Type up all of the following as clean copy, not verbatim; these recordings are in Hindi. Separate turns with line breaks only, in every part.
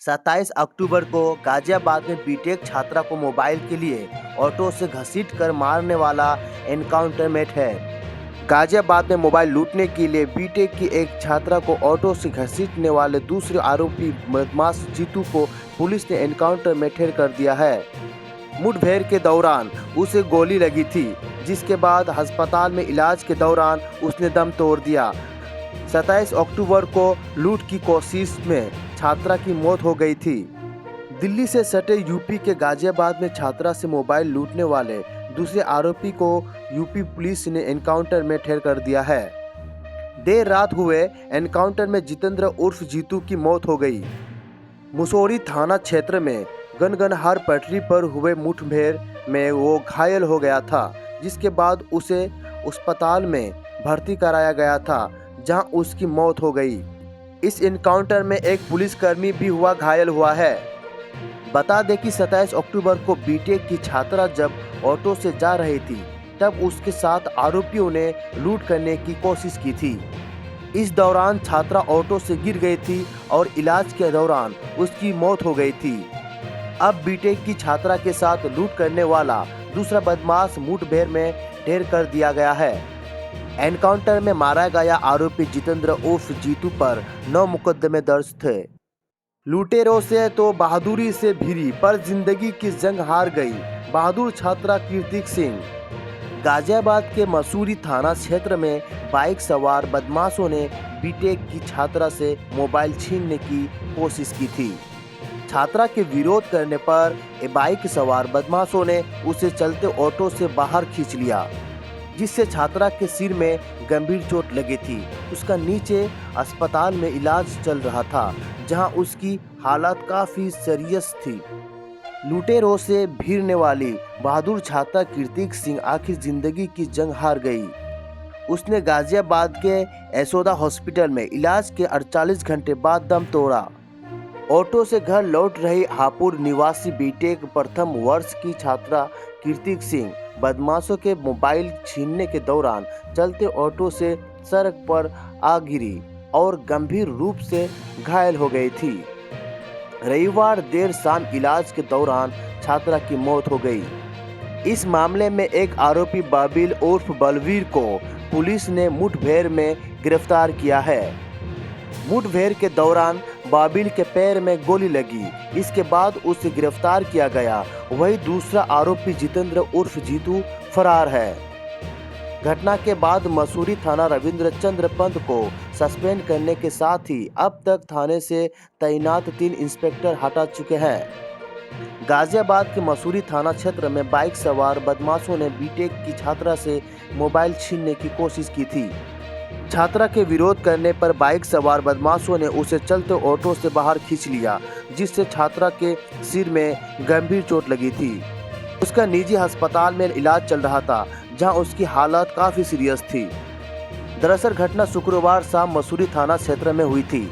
27 अक्टूबर को गाजियाबाद में बीटेक छात्रा को मोबाइल के लिए ऑटो से घसीटकर मारने वाला एनकाउंटरमेंट है। गाजियाबाद में मोबाइल लूटने के लिए बीटेक की एक छात्रा को ऑटो से घसीटने वाले दूसरे आरोपी बदमाश जीतू को पुलिस ने एनकाउंटर में ढेर कर दिया है। मुठभेड़ के दौरान उसे गोली लगी थी, जिसके बाद अस्पताल में इलाज के दौरान उसने दम तोड़ दिया। 27 अक्टूबर को लूट की कोशिश में छात्रा की मौत हो गई थी। दिल्ली से सटे यूपी के गाजियाबाद में छात्रा से मोबाइल लूटने वाले दूसरे आरोपी को यूपी पुलिस ने एनकाउंटर में ढेर कर दिया है। देर रात हुए एनकाउंटर में जितेंद्र उर्फ जीतू की मौत हो गई। मुसौरी थाना क्षेत्र में गनगनहार पटरी पर हुए मुठभेड़ में वो घायल हो गया था, जिसके बाद उसे अस्पताल में भर्ती कराया गया था, जहां उसकी मौत हो गई। इस एनकाउंटर में एक पुलिसकर्मी भी घायल हुआ है। बता दें कि 27 अक्टूबर को बीटेक की छात्रा जब ऑटो से जा रही थी, तब उसके साथ आरोपियों ने लूट करने की कोशिश की थी। इस दौरान छात्रा ऑटो से गिर गई थी और इलाज के दौरान उसकी मौत हो गई थी। अब बीटेक की छात्रा के साथ लूट करने वाला दूसरा बदमाश मुठभेड़ में ढेर कर दिया गया है। एनकाउंटर में मारा गया आरोपी जितेंद्र उर्फ जीतू पर 9 मुकदमे दर्ज थे। लुटेरों से तो बहादुरी से भिड़ी पर जिंदगी की जंग हार गई बहादुर छात्रा कीर्ति सिंह। गाजियाबाद के मसूरी थाना क्षेत्र में बाइक सवार बदमाशों ने बीटेक की छात्रा से मोबाइल छीनने की कोशिश की थी। छात्रा के विरोध करने पर बाइक सवार बदमाशों ने उसे चलते ऑटो से बाहर खींच लिया, जिससे छात्रा के सिर में गंभीर चोट लगी थी। उसका नीचे अस्पताल में इलाज चल रहा था, जहां उसकी हालत काफी सीरियस थी। लुटेरों से भिड़ने वाली बहादुर छात्रा कीर्ति सिंह आखिर जिंदगी की जंग हार गई। उसने गाजियाबाद के यशोदा हॉस्पिटल में इलाज के 48 घंटे बाद दम तोड़ा। ऑटो से घर लौट रही हापुड़ निवासी बीटेक प्रथम वर्ष की छात्रा कीर्ति सिंह बदमाशों के मोबाइल छीनने के दौरान चलते ऑटो से सड़क पर आ गिरी और गंभीर रूप से घायल हो गई थी। रविवार देर शाम इलाज के दौरान छात्रा की मौत हो गई। इस मामले में एक आरोपी बाबिल उर्फ बलवीर को पुलिस ने मुठभेड़ में गिरफ्तार किया है। मुठभेड़ के दौरान बाबिल के पैर में गोली लगी, इसके बाद उसे गिरफ्तार किया गया। वही दूसरा आरोपी जितेंद्र उर्फ जीतू फरार है। घटना के बाद मसूरी थाना रविंद्र चंद्र पंत को सस्पेंड करने के साथ ही अब तक थाने से तैनात 3 इंस्पेक्टर हटा चुके हैं। गाजियाबाद के मसूरी थाना क्षेत्र में बाइक सवार बदमाशों ने बीटेक की छात्रा से मोबाइल छीनने की कोशिश की थी। छात्रा के विरोध करने पर बाइक सवार बदमाशों ने उसे चलते ऑटो से बाहर खींच लिया, जिससे छात्रा के सिर में गंभीर चोट लगी थी। उसका निजी अस्पताल में इलाज चल रहा था, जहां उसकी हालत काफी सीरियस थी। दरअसल घटना शुक्रवार शाम मसूरी थाना क्षेत्र में हुई थी।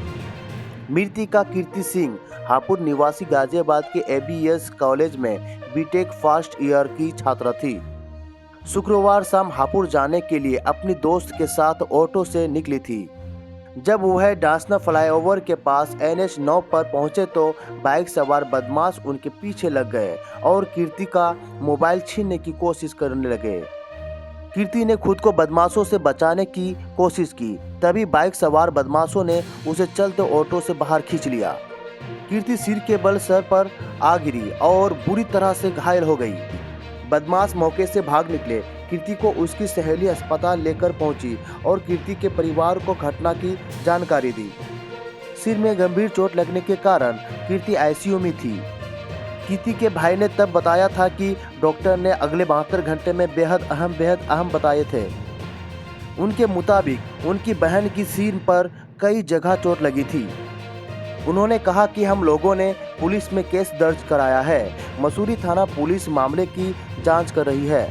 मृतका कीर्ति सिंह हापुड़ निवासी गाजियाबाद के एबीएस कॉलेज में बीटेक फर्स्ट ईयर की छात्रा थी। शुक्रवार शाम हापुड़ जाने के लिए अपनी दोस्त के साथ ऑटो से निकली थी। जब वह डासना फ्लाईओवर के पास NH 9 पर पहुंचे तो बाइक सवार बदमाश उनके पीछे लग गए और कीर्ति का मोबाइल छीनने की कोशिश करने लगे। कीर्ति ने खुद को बदमाशों से बचाने की कोशिश की, तभी बाइक सवार बदमाशों ने उसे चलते ऑटो से बाहर खींच लिया। कीर्ति सिर के बल सर पर आ गिरी और बुरी तरह से घायल हो गई। बदमाश मौके से भाग निकले। कीर्ति को उसकी सहेली अस्पताल लेकर पहुंची और कीर्ति के परिवार को घटना की जानकारी दी। सिर में गंभीर चोट लगने के कारण कीर्ति आईसीयू में थी। कीर्ति के भाई ने तब बताया था कि डॉक्टर ने अगले 72 घंटे में बेहद अहम बताए थे। उनके मुताबिक उनकी बहन की सिर पर कई जगह चोट लगी थी। उन्होंने कहा कि हम लोगों ने पुलिस में केस दर्ज कराया है। मसूरी थाना पुलिस मामले की जांच कर रही है।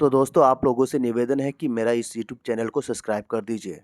तो दोस्तों, आप लोगों से निवेदन है कि मेरा इस YouTube चैनल को सब्सक्राइब कर दीजिए।